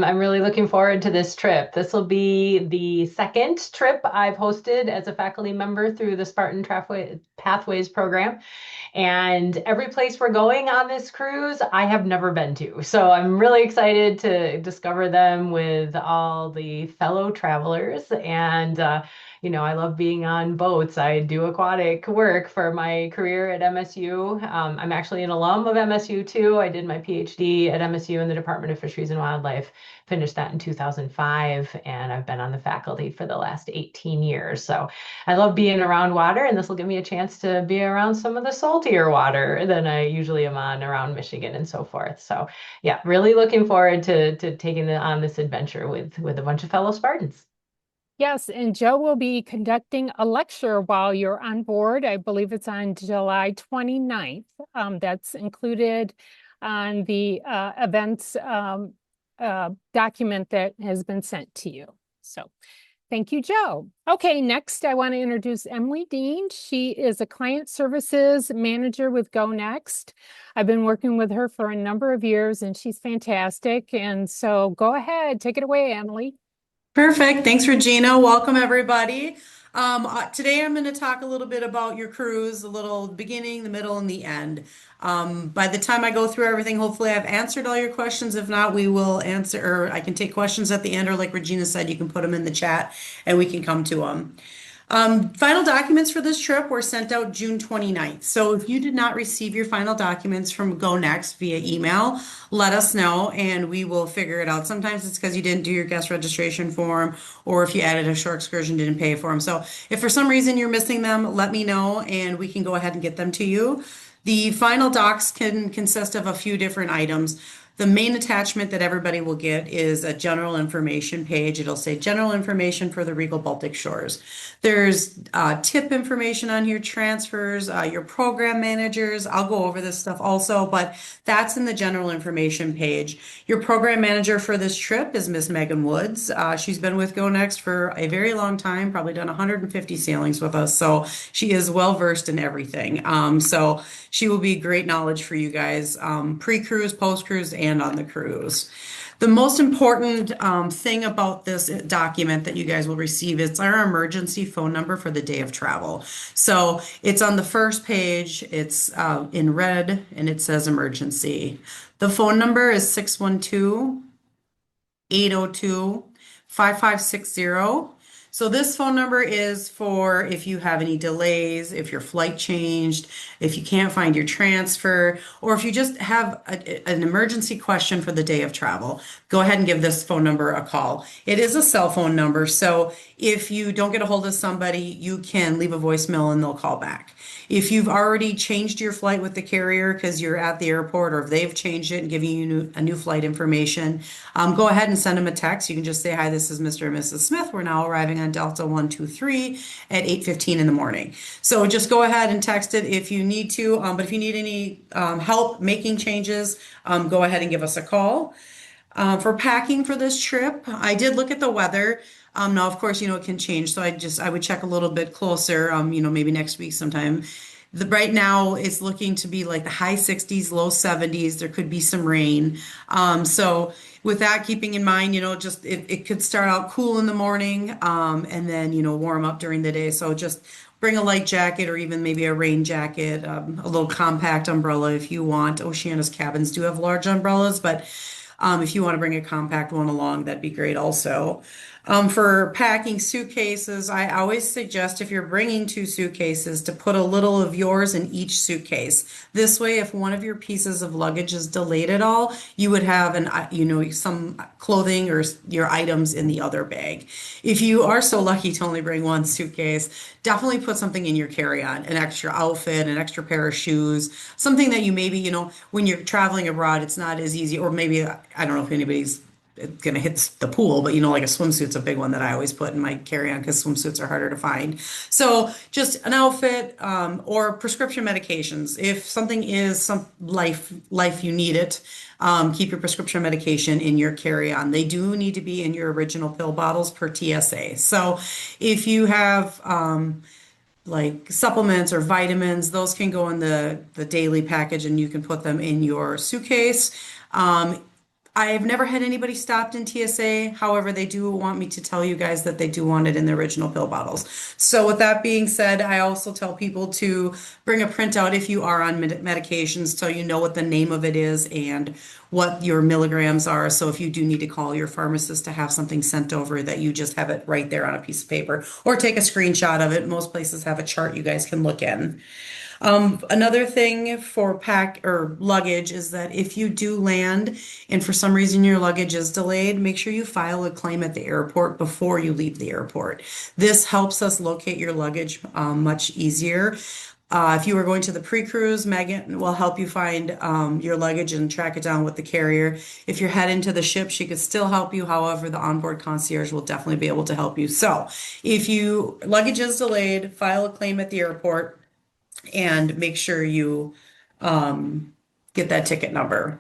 I'm really looking forward to this trip. This will be the second trip I've hosted as a faculty member through the Spartan Pathways program. And every place we're going on this cruise, I have never been to. So I'm really excited to discover them with all the fellow travelers. I love being on boats. I do aquatic work for my career at MSU. I'm actually an alum of MSU too. I did my PhD at MSU in the Department of Fisheries and Wildlife, finished that in 2005, and I've been on the faculty for the last 18 years. So I love being around water, and this will give me a chance to be around some of the saltier water than I usually am on around Michigan and so forth. So, yeah, really looking forward to taking on this adventure with a bunch of fellow Spartans. Yes, and Joe will be conducting a lecture while you're on board. I believe it's on July 29th. That's included on the events document that has been sent to you. So thank you, Joe. Okay, next I want to introduce Emily Dean. She is a client services manager with Go Next. I've been working with her for a number of years and she's fantastic. And so go ahead, take it away, Emily. Perfect. Thanks, Regina. Welcome, everybody. Today I'm going to talk a little bit about your cruise, a little beginning, the middle, and the end. By the time I go through everything, hopefully I've answered all your questions. If not, we will answer, or I can take questions at the end, or like Regina said, you can put them in the chat and we can come to them. Final documents for this trip were sent out June 29th. So if you did not receive your final documents from Go Next via email, let us know and we will figure it out. Sometimes it's because you didn't do your guest registration form, or if you added a shore excursion, didn't pay for them. So if for some reason you're missing them, let me know and we can go ahead and get them to you. The final docs can consist of a few different items. The main attachment that everybody will get is a general information page. It'll say general information for the Regal Baltic Shores. There's tip information on here, transfers, your program managers. I'll go over this stuff also, but that's in the general information page. Your program manager for this trip is Miss Megan Woods. She's been with Go Next for a very long time, probably done 150 sailings with us. So she is well versed in everything. So she will be great knowledge for you guys, pre-cruise, post-cruise, and on the cruise. The most important thing about this document that you guys will receive is our emergency phone number for the day of travel. So it's on the first page, it's in red, and it says emergency. The phone number is 612-802-5560. So this phone number is for if you have any delays, if your flight changed, if you can't find your transfer, or if you just have an emergency question for the day of travel. Go ahead and give this phone number a call. It is a cell phone number, so if you don't get a hold of somebody, you can leave a voicemail and they'll call back. If you've already changed your flight with the carrier because you're at the airport, or if they've changed it and giving you a new flight information, go ahead and send them a text. You can just say, "Hi, this is Mr. and Mrs. Smith. We're now arriving on Delta 123 at 8:15 in the morning." So just go ahead and text it if you need to. But if you need any help making changes, go ahead and give us a call. For packing for this trip, I did look at the weather. Now, of course, it can change. So I would check a little bit closer, maybe next week sometime. Right now, it's looking to be like the high 60s, low 70s. There could be some rain. So with that, keeping in mind, just it could start out cool in the morning, and then, warm up during the day. So just bring a light jacket or even maybe a rain jacket, a little compact umbrella if you want. Oceana's cabins do have large umbrellas, but if you want to bring a compact one along, that'd be great also. For packing suitcases, I always suggest if you're bringing two suitcases to put a little of yours in each suitcase. This way, if one of your pieces of luggage is delayed at all, you would have some clothing or your items in the other bag. If you are so lucky to only bring one suitcase, definitely put something in your carry-on, an extra outfit, an extra pair of shoes, something that you maybe, when you're traveling abroad, it's not as easy, or maybe, I don't know if anybody's going to hit the pool, but like a swimsuit's a big one that I always put in my carry-on because swimsuits are harder to find. So just an outfit, or prescription medications. If something is some life you need it, keep your prescription medication in your carry-on. They do need to be in your original pill bottles per TSA. So if you have like supplements or vitamins, those can go in the daily package and you can put them in your suitcase. I've never had anybody stopped in TSA. However, they do want me to tell you guys that they do want it in the original pill bottles. So with that being said, I also tell people to bring a printout if you are on medications so you know what the name of it is and what your milligrams are. So if you do need to call your pharmacist to have something sent over, that you just have it right there on a piece of paper or take a screenshot of it. Most places have a chart you guys can look in. Another thing for pack or luggage is that if you do land and for some reason your luggage is delayed, make sure you file a claim at the airport before you leave the airport. This helps us locate your luggage much easier. If you are going to the pre-cruise, Megan will help you find your luggage and track it down with the carrier. If you're heading to the ship, she could still help you. However, the onboard concierge will definitely be able to help you. So if you luggage is delayed, file a claim at the airport and make sure you get that ticket number.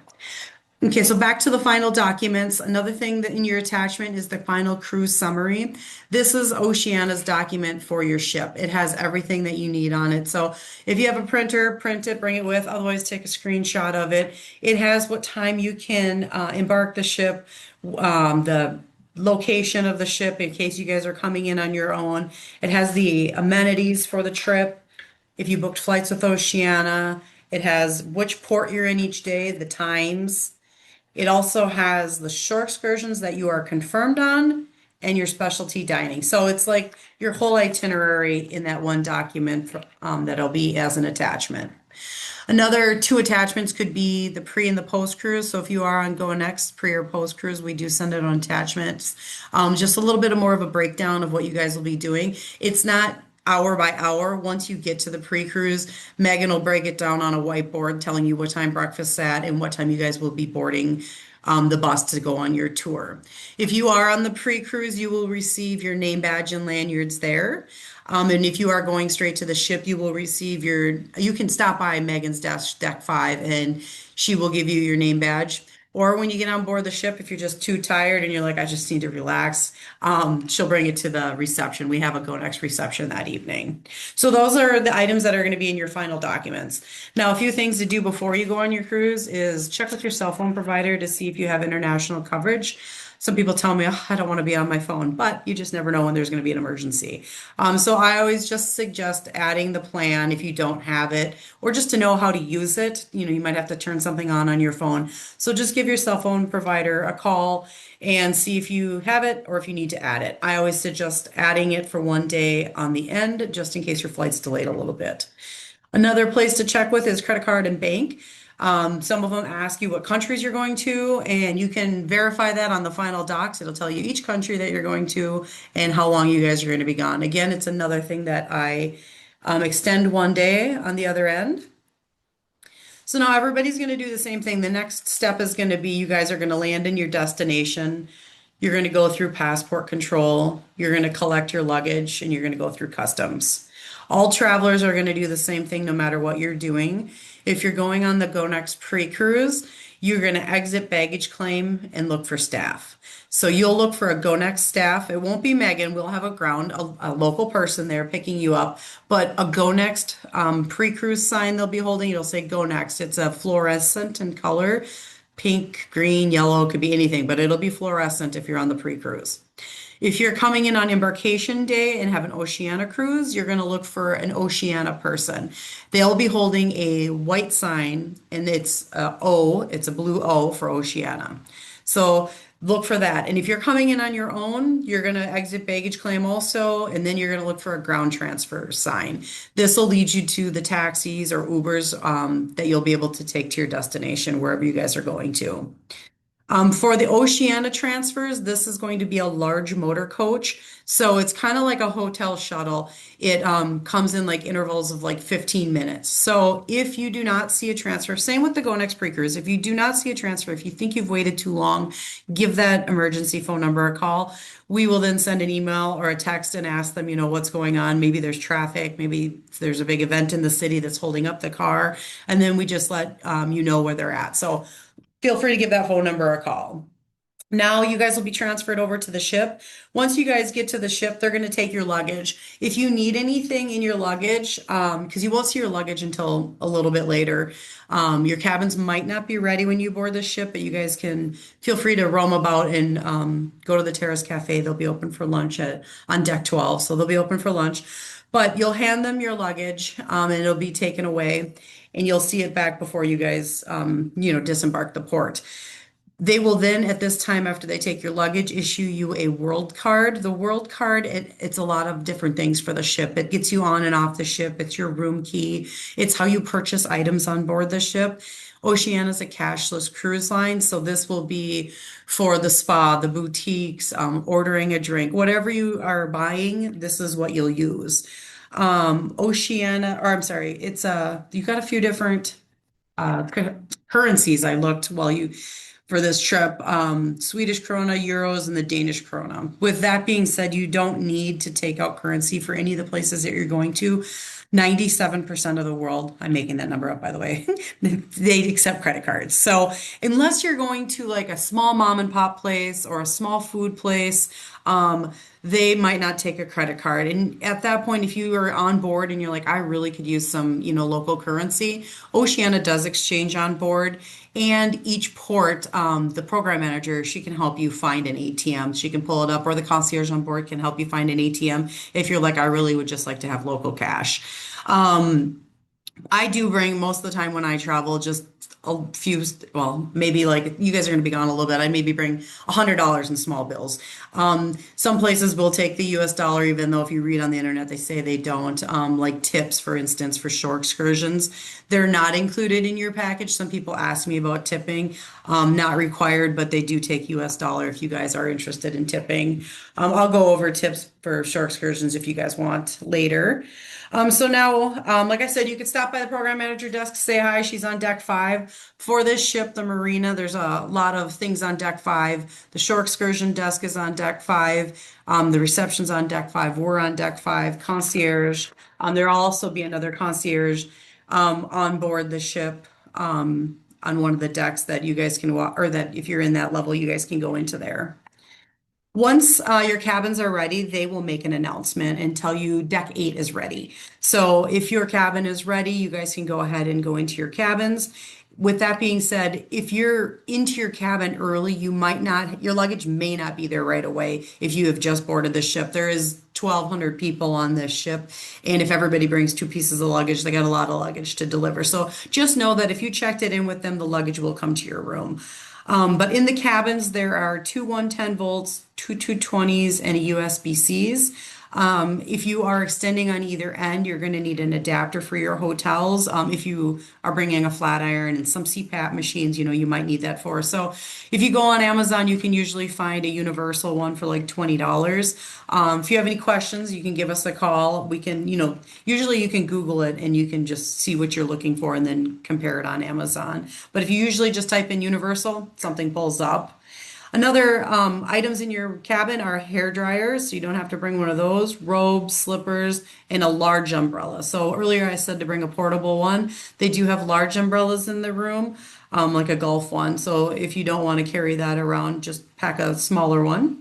Okay, so back to the final documents. Another thing that in your attachment is the final cruise summary. This is Oceana's document for your ship. It has everything that you need on it. So if you have a printer, print it, bring it with. Otherwise, take a screenshot of it. It has what time you can embark the ship, the location of the ship in case you guys are coming in on your own. It has the amenities for the trip. If you booked flights with Oceana, it has which port you're in each day, the times. It also has the shore excursions that you are confirmed on and your specialty dining. So it's like your whole itinerary in that one document that'll be as an attachment. Another two attachments could be the pre and the post cruise. So if you are on Go Next pre or post cruise, we do send it on attachments. Just a little bit more of a breakdown of what you guys will be doing. It's not hour by hour. Once you get to the pre-cruise, Megan will break it down on a whiteboard telling you what time breakfast's at and what time you guys will be boarding the bus to go on your tour. If you are on the pre-cruise, you will receive your name badge and lanyards there. And if you are going straight to the ship, you will receive you can stop by Megan's desk, deck 5, and she will give you your name badge. Or when you get on board the ship, if you're just too tired and you're like, I just need to relax, she'll bring it to the reception. We have a Go Next reception that evening. So those are the items that are going to be in your final documents. Now, a few things to do before you go on your cruise is check with your cell phone provider to see if you have international coverage. Some people tell me, oh, I don't want to be on my phone, but you just never know when there's going to be an emergency. So I always just suggest adding the plan if you don't have it, or just to know how to use it. You know, you might have to turn something on your phone. So just give your cell phone provider a call and see if you have it or if you need to add it. I always suggest adding it for one day on the end, just in case your flight's delayed a little bit. Another place to check with is credit card and bank. Some of them ask you what countries you're going to, and you can verify that on the final docs. It'll tell you each country that you're going to and how long you guys are going to be gone. Again, it's another thing that I extend one day on the other end. So now everybody's going to do the same thing. The next step is going to be you guys are going to land in your destination. You're going to go through passport control. You're going to collect your luggage and you're going to go through customs. All travelers are going to do the same thing no matter what you're doing. If you're going on the Go Next pre-cruise, you're going to exit baggage claim and look for staff. So you'll look for a Go Next staff. It won't be Megan. We'll have a local person there picking you up, but a Go Next pre-cruise sign they'll be holding. It'll say Go Next. It's a fluorescent in color, pink, green, yellow, could be anything, but it'll be fluorescent if you're on the pre-cruise. If you're coming in on embarkation day and have an Oceana cruise, you're going to look for an Oceana person. They'll be holding a white sign and it's a O, it's a blue O for Oceana. So look for that. And if you're coming in on your own, you're going to exit baggage claim also, and then you're going to look for a ground transfer sign. This will lead you to the taxis or Ubers that you'll be able to take to your destination, wherever you guys are going to. For the Oceana transfers, this is going to be a large motor coach. So it's kind of like a hotel shuttle. It comes in like intervals of like 15 minutes. So if you do not see a transfer, same with the Go Next pre-cruise, if you do not see a transfer, if you think you've waited too long, give that emergency phone number a call. We will then send an email or a text and ask them, you know, what's going on. Maybe there's traffic, maybe there's a big event in the city that's holding up the car. And then we just let you know where they're at. So feel free to give that phone number a call. Now you guys will be transferred over to the ship. Once you guys get to the ship, they're going to take your luggage. If you need anything in your luggage, because you won't see your luggage until a little bit later, your cabins might not be ready when you board the ship, but you guys can feel free to roam about and go to the Terrace Cafe. They'll be open for lunch on deck 12, so they'll be open for lunch. But you'll hand them your luggage, and it'll be taken away, and you'll see it back before you guys, disembark the port. They will then, at this time, after they take your luggage, issue you a world card. The world card, it's a lot of different things for the ship. It gets you on and off the ship. It's your room key. It's how you purchase items on board the ship. Oceania is a cashless cruise line, so this will be for the spa, the boutiques, ordering a drink, whatever you are buying, this is what you'll use. Oceania, or I'm sorry, you've got a few different currencies I looked while you for this trip, Swedish krona, euros, and the Danish krona. With that being said, you don't need to take out currency for any of the places that you're going to. 97% of the world, I'm making that number up by the way, they accept credit cards. So unless you're going to like a small mom and pop place or a small food place, they might not take a credit card. And at that point, if you are on board and you're like, I really could use some, local currency, Oceania does exchange on board. And each port, the program manager, she can help you find an ATM. She can pull it up, or the concierge on board can help you find an ATM if you're like, I really would just like to have local cash. I do bring most of the time when I travel just a few, well, maybe like you guys are going to be gone a little bit. I maybe bring $100 in small bills. Some places will take the US dollar, even though if you read on the internet, they say they don't. Like tips, for instance, for shore excursions, they're not included in your package. Some people ask me about tipping, not required, but they do take US dollar if you guys are interested in tipping. I'll go over tips for shore excursions if you guys want later. So now, like I said, you could stop by the program manager desk, say hi. She's on deck 5. For this ship, the marina, there's a lot of things on deck 5. The shore excursion desk is on deck 5. The reception's on deck 5. We're on deck 5. Concierge. There'll also be another concierge on board the ship on one of the decks that you guys can walk, or that if you're in that level, you guys can go into there. Once your cabins are ready, they will make an announcement and tell you deck 8 is ready. So if your cabin is ready, you guys can go ahead and go into your cabins. With that being said, if you're into your cabin early, your luggage may not be there right away if you have just boarded the ship. There is 1,200 people on this ship, and if everybody brings 2 pieces of luggage, they got a lot of luggage to deliver. So just know that if you checked it in with them, the luggage will come to your room. But in the cabins, there are 2 110 volts, 2 220s, and a USB-Cs. If you are extending on either end, you're going to need an adapter for your hotels. If you are bringing a flat iron and some CPAP machines, you might need that for. So if you go on Amazon, you can usually find a universal one for like $20. If you have any questions, you can give us a call. We can, usually you can Google it and you can just see what you're looking for and then compare it on Amazon. But if you usually just type in universal, something pulls up. Another items in your cabin are hair dryers, so you don't have to bring one of those, robes, slippers, and a large umbrella. So earlier I said to bring a portable one. They do have large umbrellas in the room, like a golf one. So if you don't want to carry that around, just pack a smaller one.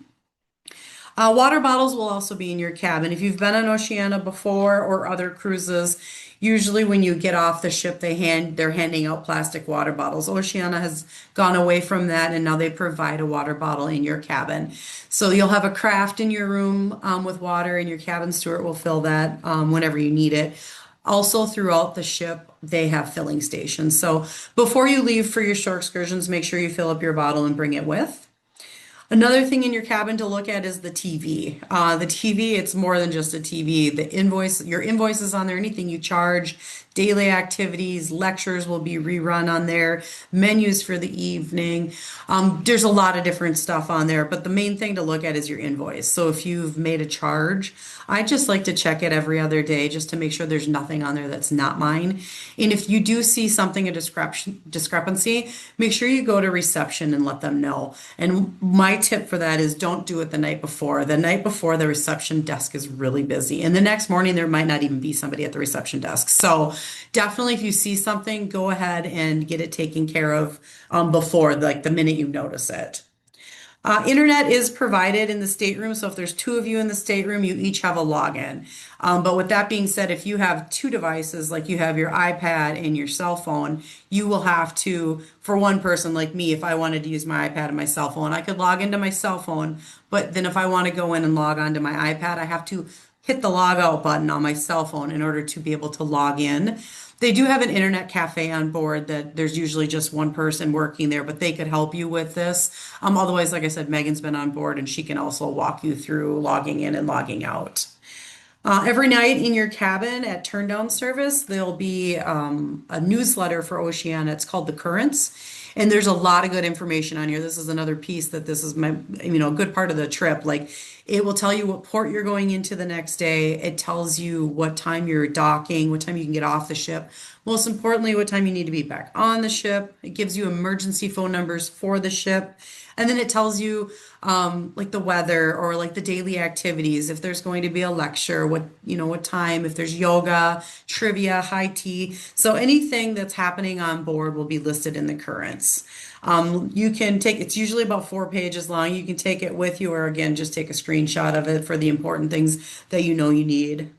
Water bottles will also be in your cabin. If you've been on Oceania before or other cruises, usually when you get off the ship, they're handing out plastic water bottles. Oceania has gone away from that, and now they provide a water bottle in your cabin. So you'll have a craft in your room with water, and your cabin steward will fill that whenever you need it. Also, throughout the ship, they have filling stations. So before you leave for your shore excursions, make sure you fill up your bottle and bring it with. Another thing in your cabin to look at is the TV. The TV, it's more than just a TV. Your invoice is on there, anything you charge, daily activities, lectures will be rerun on there, menus for the evening. There's a lot of different stuff on there, but the main thing to look at is your invoice. So if you've made a charge, I just like to check it every other day just to make sure there's nothing on there that's not mine. And if you do see something, a discrepancy, make sure you go to reception and let them know. And my tip for that is don't do it the night before. The night before, the reception desk is really busy. And the next morning, there might not even be somebody at the reception desk. So definitely, if you see something, go ahead and get it taken care of before, like the minute you notice it. Internet is provided in the stateroom, so if there's two of you in the stateroom, you each have a login. But with that being said, if you have two devices, like you have your iPad and your cell phone, you will have to, for one person like me, if I wanted to use my iPad and my cell phone, I could log into my cell phone, but then if I want to go in and log on to my iPad, I have to hit the log out button on my cell phone in order to be able to log in. They do have an internet cafe on board that there's usually just one person working there, but they could help you with this. Otherwise, like I said, Megan's been on board and she can also walk you through logging in and logging out. Every night in your cabin at turn down service, there'll be a newsletter for Oceana. It's called The Currents. And there's a lot of good information on here. This is another piece that this is my, a good part of the trip. Like it will tell you what port you're going into the next day. It tells you what time you're docking, what time you can get off the ship. Most importantly, what time you need to be back on the ship. It gives you emergency phone numbers for the ship. And then it tells you like the weather or like the daily activities, if there's going to be a lecture, what time, if there's yoga, trivia, high tea. So anything that's happening on board will be listed in the currents. You can take, it's usually about 4 pages long. You can take it with you or again, just take a screenshot of it for the important things that you know you need.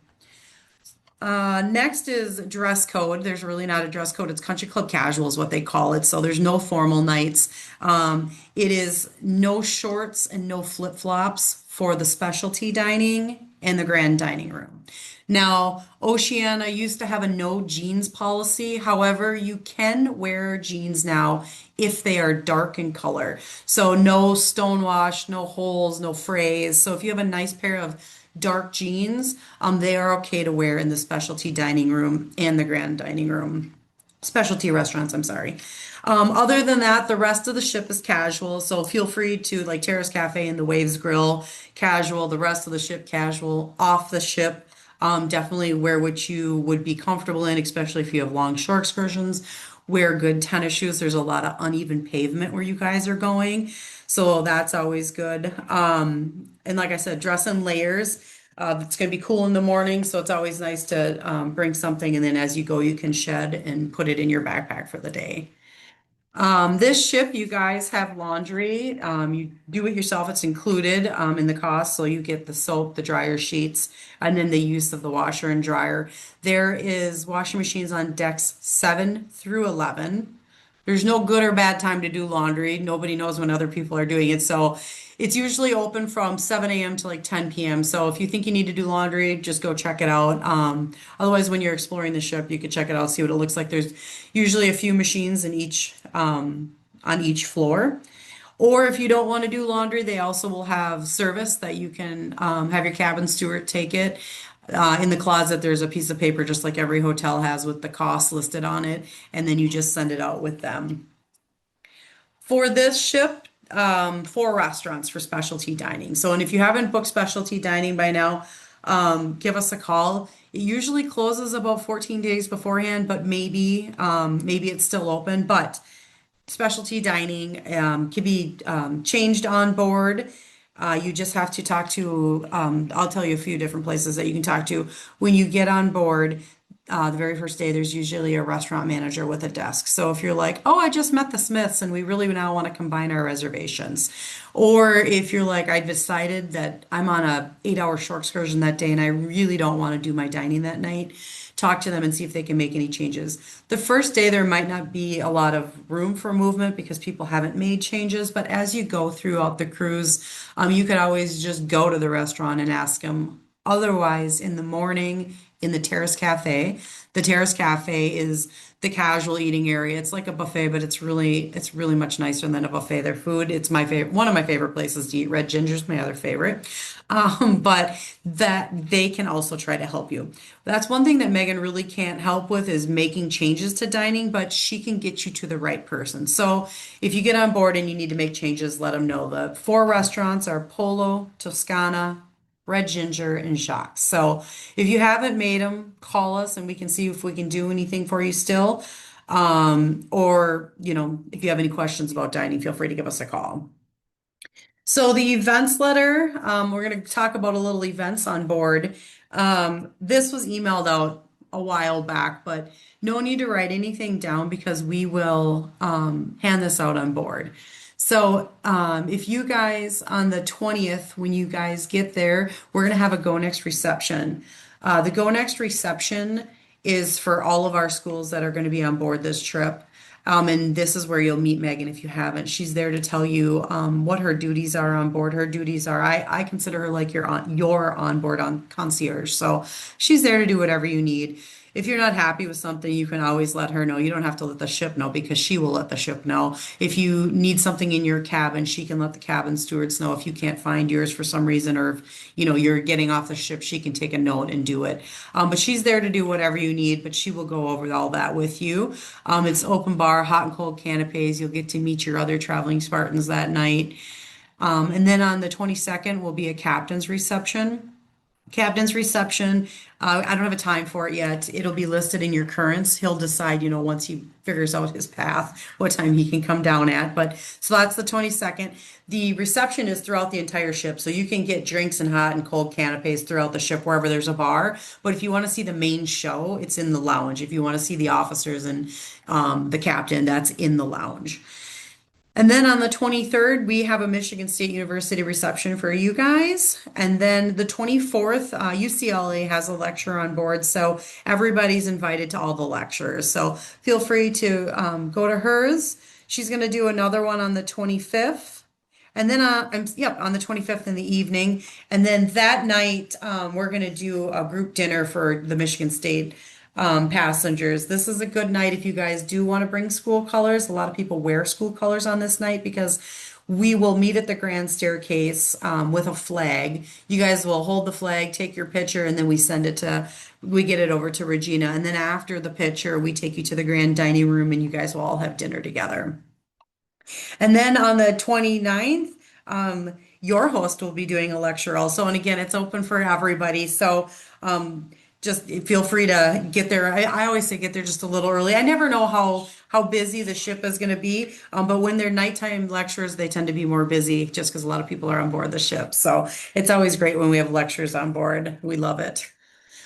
Next is dress code. There's really not a dress code. It's country club casual is what they call it. So there's no formal nights. It is no shorts and no flip-flops for the specialty dining and the grand dining room. Now, Oceana used to have a no jeans policy. However, you can wear jeans now if they are dark in color. So no stonewash, no holes, no frays. So if you have a nice pair of dark jeans, they are okay to wear in the specialty dining room and the grand dining room. Specialty restaurants, I'm sorry. Other than that, the rest of the ship is casual. So feel free to like Terrace Cafe and the Waves Grill, casual, the rest of the ship casual, off the ship. Definitely wear what you would be comfortable in, especially if you have long shore excursions. Wear good tennis shoes. There's a lot of uneven pavement where you guys are going. So that's always good. And like I said, dress in layers. It's going to be cool in the morning, so it's always nice to bring something, and then as you go, you can shed and put it in your backpack for the day. This ship, you guys have laundry. You do it yourself. It's included in the cost. So you get the soap, the dryer sheets, and then the use of the washer and dryer. There is washing machines on decks 7 through 11. There's no good or bad time to do laundry. Nobody knows when other people are doing it. So it's usually open from 7 a.m. to like 10 p.m. So if you think you need to do laundry, just go check it out. Otherwise, when you're exploring the ship, you can check it out, see what it looks like. There's usually a few machines in each on each floor. Or if you don't want to do laundry, they also will have service that you can have your cabin steward take it. In the closet, there's a piece of paper just like every hotel has with the costs listed on it, and then you just send it out with them. For this ship, 4 restaurants for specialty dining. So, and if you haven't booked specialty dining by now, give us a call. It usually closes about 14 days beforehand, but maybe it's still open. But specialty dining can be changed on board. You just have to talk to, I'll tell you a few different places that you can talk to. When you get on board, the very first day, there's usually a restaurant manager with a desk. So if you're like, oh, I just met the Smiths and we really now want to combine our reservations. Or if you're like, I decided that I'm on a 8-hour shore excursion that day and I really don't want to do my dining that night, talk to them and see if they can make any changes. The first day, there might not be a lot of room for movement because people haven't made changes, but as you go throughout the cruise, you could always just go to the restaurant and ask them. Otherwise, in the morning, in the Terrace Cafe, the Terrace Cafe is the casual eating area. It's like a buffet, but it's really much nicer than a buffet. Their food, it's my favorite, one of my favorite places to eat. Red Ginger's my other favorite. But that they can also try to help you. That's one thing that Megan really can't help with is making changes to dining, but she can get you to the right person. So if you get on board and you need to make changes, let them know. The 4 restaurants are Polo, Toscana, Red Ginger, and Jacques. So if you haven't made them, call us and we can see if we can do anything for you still. Or, if you have any questions about dining, feel free to give us a call. So the events letter, we're going to talk about a little events on board. This was emailed out a while back, but no need to write anything down because we will hand this out on board. So, if you guys on the 20th, when you guys get there, we're going to have a Go Next reception. The Go Next reception is for all of our schools that are going to be on board this trip. And this is where you'll meet Megan if you haven't. She's there to tell you what her duties are on board. Her duties are, I consider her like your onboard on concierge. So she's there to do whatever you need. If you're not happy with something, you can always let her know. You don't have to let the ship know because she will let the ship know. If you need something in your cabin, she can let the cabin stewards know. If you can't find yours for some reason, or if you're getting off the ship, she can take a note and do it. But she's there to do whatever you need, but she will go over all that with you. It's open bar, hot and cold canapes. You'll get to meet your other traveling Spartans that night. And then on the 22nd will be a captain's reception. Captain's reception, I don't have a time for it yet. It'll be listed in your currents. He'll decide, once he figures out his path, what time he can come down at. But so that's the 22nd. The reception is throughout the entire ship. So you can get drinks and hot and cold canapes throughout the ship wherever there's a bar. But if you want to see the main show, it's in the lounge. If you want to see the officers and the captain, that's in the lounge. And then on the 23rd, we have a Michigan State University reception for you guys. And then the 24th, UCLA has a lecture on board. So everybody's invited to all the lectures. So feel free to go to hers. She's going to do another one on the 25th. And then, on the 25th in the evening. And then that night, we're going to do a group dinner for the Michigan State passengers. This is a good night if you guys do want to bring school colors. A lot of people wear school colors on this night because we will meet at the grand staircase with a flag. You guys will hold the flag, take your picture, and then we get it over to Regina. And then after the picture, we take you to the grand dining room and you guys will all have dinner together. And then on the 29th, your host will be doing a lecture also. And again, it's open for everybody. So just feel free to get there. I always say get there just a little early. I never know how busy the ship is going to be. But when they're nighttime lectures, they tend to be more busy just because a lot of people are on board the ship. So it's always great when we have lectures on board. We love it.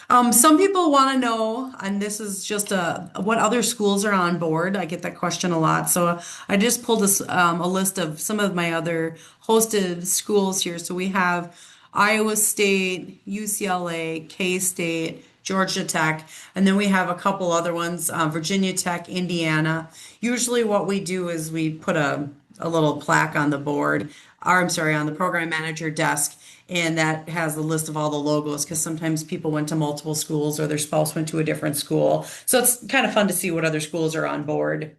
Some people want to know, and this is just what other schools are on board. I get that question a lot. So I just pulled a list of some of my other hosted schools here. So we have Iowa State, UCLA, K-State, Georgia Tech, and then we have a couple other ones, Virginia Tech, Indiana. Usually what we do is we put a little plaque on the board, or I'm sorry, on the program manager desk, and that has a list of all the logos because sometimes people went to multiple schools or their spouse went to a different school. So it's kind of fun to see what other schools are on board.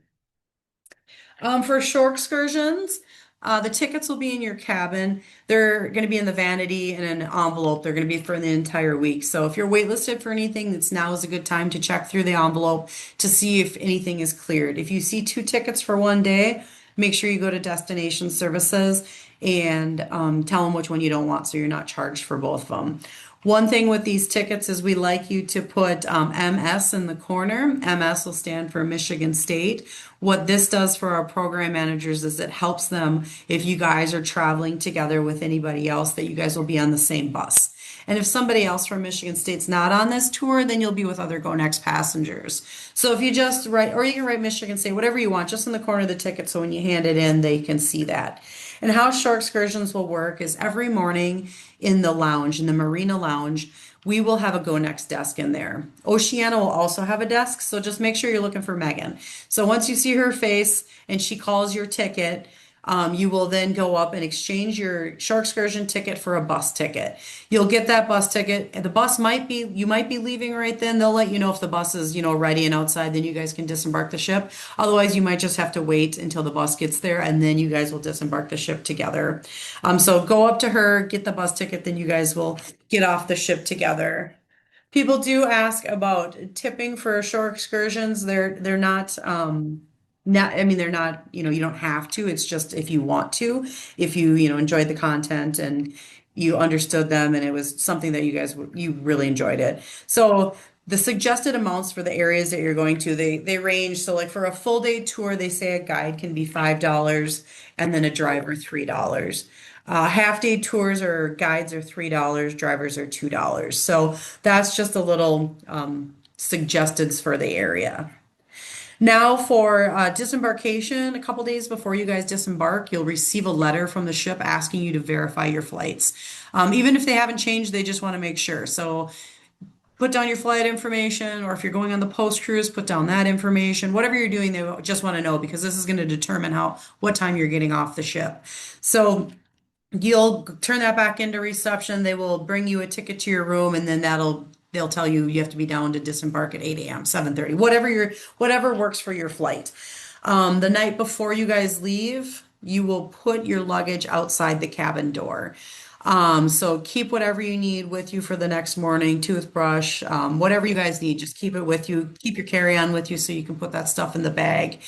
For shore excursions, the tickets will be in your cabin. They're going to be in the vanity and an envelope. They're going to be for the entire week. So if you're waitlisted for anything, now is a good time to check through the envelope to see if anything is cleared. If you see 2 tickets for one day, make sure you go to Destination Services and tell them which one you don't want so you're not charged for both of them. One thing with these tickets is we like you to put MS in the corner. MS will stand for Michigan State. What this does for our program managers is it helps them if you guys are traveling together with anybody else that you guys will be on the same bus. And if somebody else from Michigan State's not on this tour, then you'll be with other Go Next passengers. So if you just write, or you can write Michigan State, whatever you want, just in the corner of the ticket so when you hand it in, they can see that. And how shore excursions will work is every morning in the lounge, in the Marina Lounge, we will have a Go Next desk in there. Oceana will also have a desk, so just make sure you're looking for Megan. So once you see her face and she calls your ticket, you will then go up and exchange your shore excursion ticket for a bus ticket. You'll get that bus ticket. And you might be leaving right then. They'll let you know if the bus is, ready and outside, then you guys can disembark the ship. Otherwise, you might just have to wait until the bus gets there and then you guys will disembark the ship together. So go up to her, get the bus ticket, then you guys will get off the ship together. People do ask about tipping for shore excursions. They're not, I mean, they're not, you don't have to. It's just if you want to, if you enjoyed the content and you understood them and it was something that you really enjoyed it. So the suggested amounts for the areas that you're going to, they range. So like for a full day tour, they say a guide can be $5 and then a driver $3. Half day tours or guides are $3, drivers are $2. So that's just a little suggested for the area. Now for disembarkation, a couple days before you guys disembark, you'll receive a letter from the ship asking you to verify your flights. Even if they haven't changed, they just want to make sure. So put down your flight information, or if you're going on the post cruise, put down that information. Whatever you're doing, they just want to know because this is going to determine what time you're getting off the ship. So you'll turn that back into reception. They will bring you a ticket to your room, and then they'll tell you you have to be down to disembark at 8 a.m., 7:30, whatever works for your flight. The night before you guys leave, you will put your luggage outside the cabin door. So keep whatever you need with you for the next morning, toothbrush, whatever you guys need, just keep it with you. Keep your carry-on with you so you can put that stuff in the bag.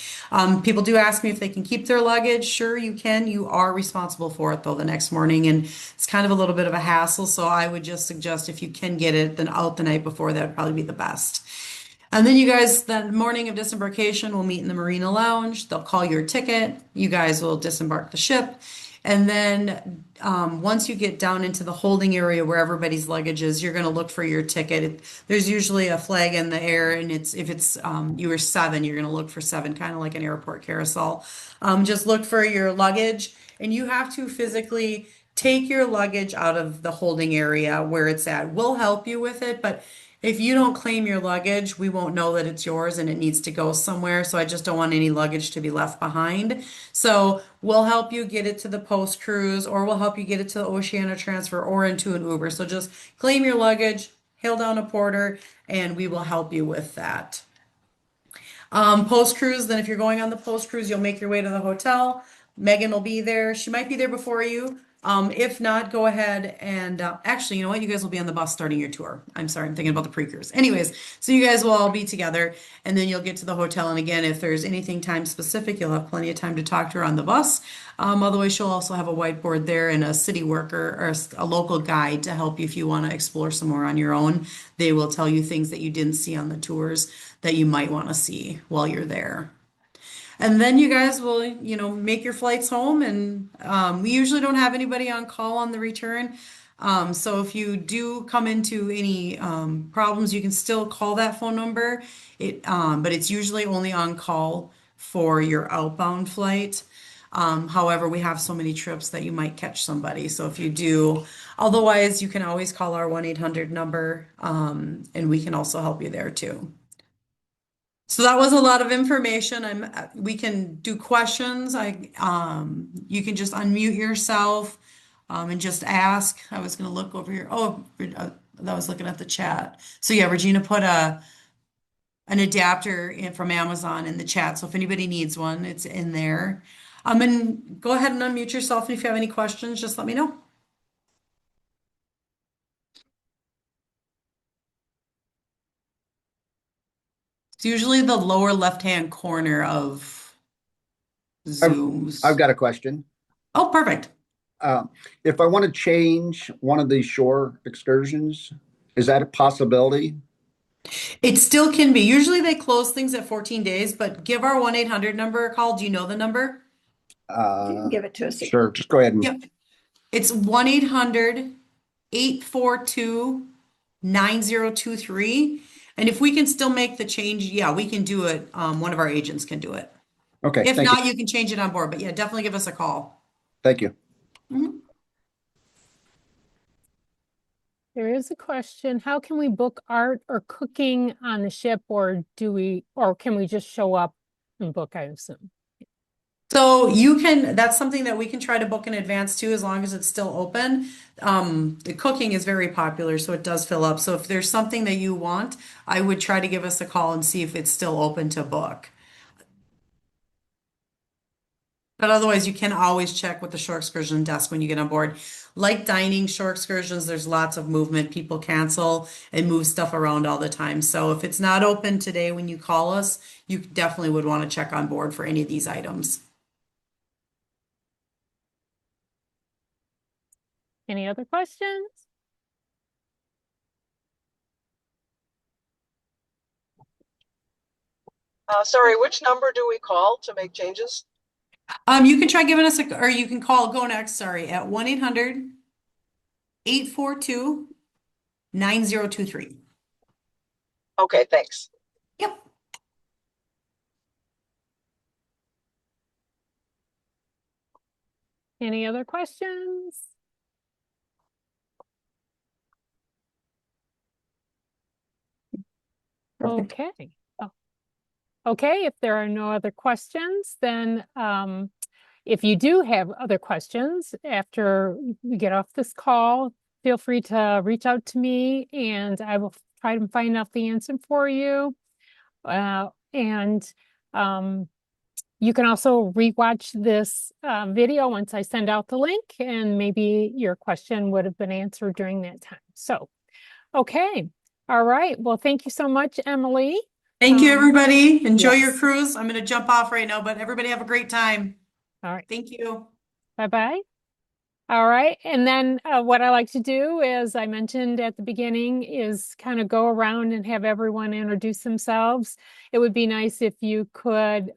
People do ask me if they can keep their luggage. Sure, you can. You are responsible for it though the next morning, and it's kind of a little bit of a hassle. So I would just suggest if you can get it then out the night before, that would probably be the best. And then you guys, that morning of disembarkation, will meet in the Marina Lounge. They'll call your ticket. You guys will disembark the ship. And then once you get down into the holding area where everybody's luggage is, you're going to look for your ticket. There's usually a flag in the air, and if it's you were seven, you're going to look for seven, kind of like an airport carousel. Just look for your luggage, and you have to physically take your luggage out of the holding area where it's at. We'll help you with it, but if you don't claim your luggage, we won't know that it's yours and it needs to go somewhere. So I just don't want any luggage to be left behind. So we'll help you get it to the post cruise, or we'll help you get it to the Oceania transfer or into an Uber. So just claim your luggage, hail down a porter, and we will help you with that. Post cruise, then if you're going on the post cruise, you'll make your way to the hotel. Megan will be there. She might be there before you. If not, go ahead and actually, you know what? You guys will be on the bus starting your tour. I'm sorry, I'm thinking about the pre-cruise. Anyways, so you guys will all be together, and then you'll get to the hotel. And again, if there's anything time specific, you'll have plenty of time to talk to her on the bus. Otherwise, she'll also have a whiteboard there and a city worker or a local guide to help you if you want to explore some more on your own. They will tell you things that you didn't see on the tours that you might want to see while you're there. And then you guys will, make your flights home. And we usually don't have anybody on call on the return. So if you do come into any problems, you can still call that phone number. But it's usually only on call for your outbound flight. However, we have so many trips that you might catch somebody. So if you do, otherwise, you can always call our 1-800 number, and we can also help you there too. So that was a lot of information. We can do questions. You can just unmute yourself, and just ask. I was going to look over here. Oh, I was looking at the chat. So yeah, Regina put an adapter from Amazon in the chat. So if anybody needs one, it's in there. And go ahead and unmute yourself. And if you have any questions, just let me know. It's usually the lower left-hand corner of Zooms. I've got a question. Oh, perfect. If I want to change one of these shore excursions, is that a possibility? It still can be. Usually they close things at 14 days, but give our 1-800 number a call. Do you know the number? You can give it to us. Sure, just go ahead and. Yep. It's 1-800-842-9023. And if we can still make the change, yeah, we can do it. One of our agents can do it. Okay, If thank not, you. you can change it on board. But yeah, definitely give us a call. Thank you. There is a question. How can we book art or cooking on the ship, or can we just show up and book, I assume? So that's something that we can try to book in advance too, as long as it's still open. The cooking is very popular, so it does fill up. So if there's something that you want, I would try to give us a call and see if it's still open to book. But otherwise, you can always check with the shore excursion desk when you get on board. Like dining shore excursions, there's lots of movement. People cancel and move stuff around all the time. So if it's not open today when you call us, you definitely would want to check on board for any of these items. Any other questions? Sorry, which number do we call to make changes? You can try giving us or you can call Go Next, sorry, at 1-800-842-9023. Okay, thanks. Yep. Any other questions? Okay. Oh. Okay, if there are no other questions, then if you do have other questions after we get off this call, feel free to reach out to me and I will try to find out the answer for you. And you can also rewatch this video once I send out the link, and maybe your question would have been answered during that time. So, okay. All right. Well, thank you so much, Emily. Thank you, everybody. Enjoy your yes. cruise. I'm going to jump off right now, but everybody have a great time. All right. Thank you. Bye-bye. All right. And then what I like to do, as I mentioned at the beginning, is kind of go around and have everyone introduce themselves. It would be nice if you could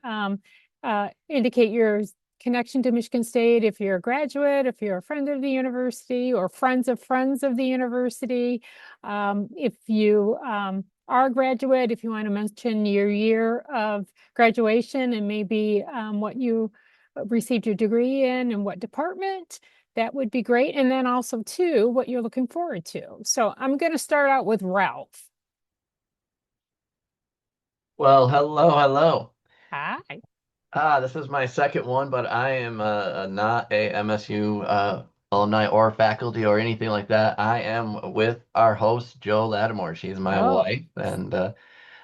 indicate your connection to Michigan State, if you're a graduate, if you're a friend of the university, or friends of the university. If you are a graduate, if you want to mention your year of graduation and maybe what you received your degree in and what department. That would be great. And then also too, what you're looking forward to. So I'm going to start out with Ralph. Well, hello. Hi. This is my second one, but I am not a MSU alumni or faculty or anything like that. I am with our host, Joe Lattimore. She's my wife, and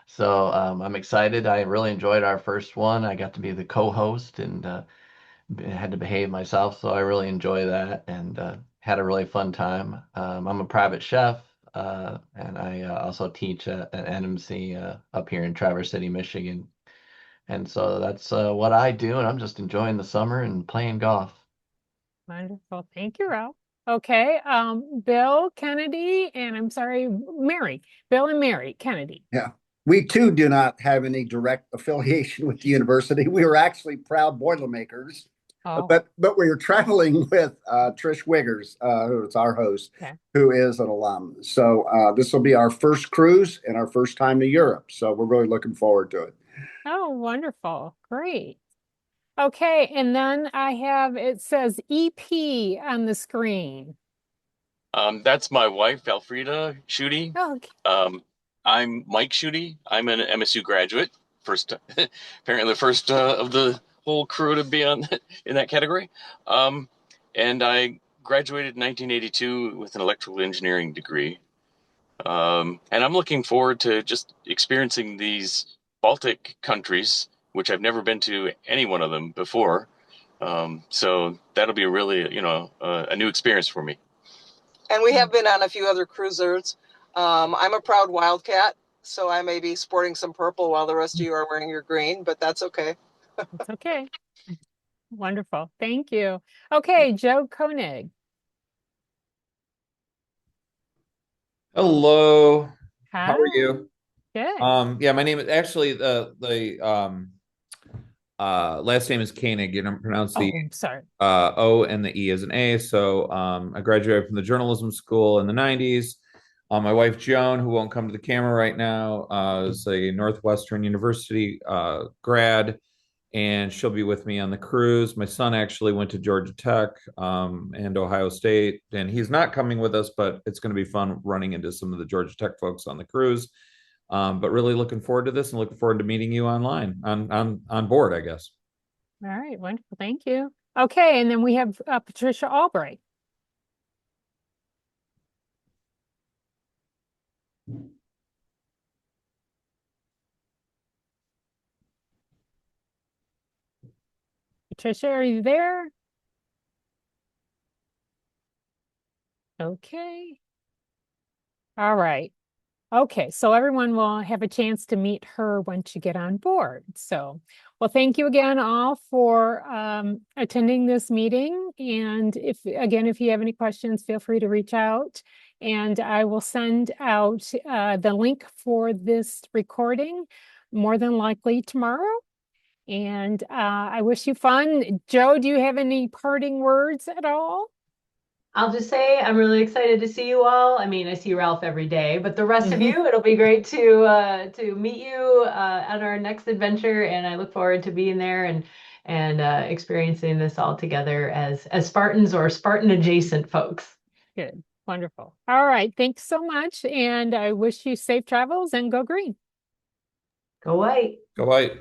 so I'm excited. I really enjoyed our first one. I got to be the co-host and had to behave myself, so I really enjoy that and had a really fun time. I'm a private chef, and I also teach at an NMC up here in Traverse City, Michigan. And so that's what I do, and I'm just enjoying the summer and playing golf. Wonderful. Thank you, Ralph. Okay. Bill Kennedy, and I'm sorry, Mary. Bill and Mary Kennedy. Yeah. We too do not have any direct affiliation with the university. We were actually proud Boilermakers. Oh. But we were traveling with Trish Wiggers, who is our host, who is an alum. So this will be our first cruise and our first time to Europe. So we're really looking forward to it. Oh, wonderful. Great. Okay. And then I have, it says EP on the screen. That's my wife, Alfreda Schutte. Oh, okay. I'm Mike Schutte. I'm an MSU graduate. Apparently the first of the whole crew to be on in that category. And I graduated in 1982 with an electrical engineering degree. And I'm looking forward to just experiencing these Baltic countries, which I've never been to any one of them before. So that'll be really, a new experience for me. And we have been on a few other cruisers. I'm a proud Wildcat, so I may be sporting some purple while the rest of you are wearing your green, but that's okay. It's okay. Wonderful. Thank you. Okay, Joe Koenig. Hello. Hi. How are you? Good. Yeah, my name is actually the last name is Koenig. You don't pronounce the sorry. O and the E as an A. So I graduated from the journalism school in the 90s. My wife Joan, who won't come to the camera right now, is a Northwestern University grad, and she'll be with me on the cruise. My son actually went to Georgia Tech and Ohio State, and he's not coming with us, but it's going to be fun running into some of the Georgia Tech folks on the cruise. But really looking forward to this and looking forward to meeting you online on board, I guess. All right, wonderful. Thank you. Okay, and then we have Patricia Albright. Patricia, are you there? Okay. All right. Okay, so everyone will have a chance to meet her once you get on board. So, well, thank you again all for attending this meeting. And if you have any questions, feel free to reach out. And I will send out the link for this recording more than likely tomorrow. And I wish you fun. Joe, do you have any parting words at all? I'll just say I'm really excited to see you all. I mean, I see Ralph every day, but the rest of you, it'll be great to meet you on our next adventure, and I look forward to being there and and experiencing this all together as Spartans or Spartan adjacent folks. Good. Wonderful. All right. Thanks so much. And I wish you safe travels and go green. Go white. Go white.